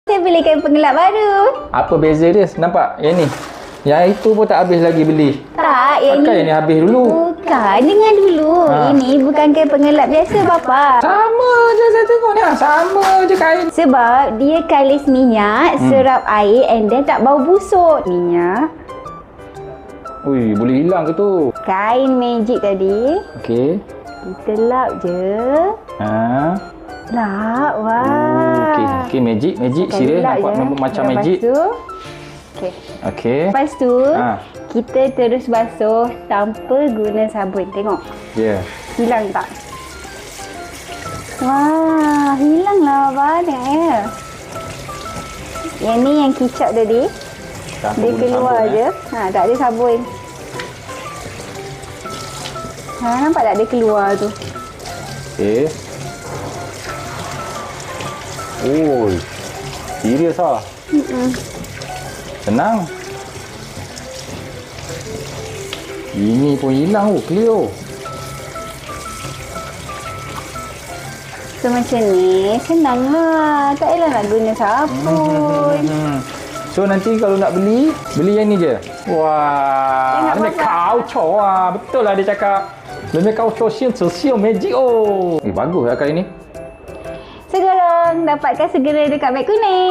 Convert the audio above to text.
Saya belikan pengelap baru. Apa beza dia? Nampak? Yang ni. Yang itu pun tak habis lagi beli. Tak, yang Pakai ni. yang ni habis dulu. Bukan, dengar dulu. Ini bukan kain pengelap biasa, Bapa. Sama je saya tengok ni. Sama je kain. Sebab dia kalis minyak, serap air and then tak bau busuk. Minyak. Ui, boleh hilang ke tu? Kain magic tadi. Okey. Kita lap je. Ha. Lap, wah. Okey, okey, magic serius nampak macam magic. Lepas tu, okey. Okey. Lepas tu, Ha. kita terus basuh tanpa guna sabun. Tengok. Ya. Yeah. Hilang tak? Wah, hilanglah abang. Tengok ya. Yang ni yang kicap tadi. Dia keluar je. Ha, tak ada sabun. Ha, nampak tak dia keluar tu? Okey. Oi. Serius ah. Senang. Ini pun hilang Cleo. So macam ni, senang lah. Tak payah nak guna sabun. So nanti kalau nak beli yang ni je. Wah, Tengok ni kauco ah. Betul lah dia cakap. Lebih kauco siu magic oh. Bagus lah kali ni. Sekarang dapatkan segera dekat beg kuning.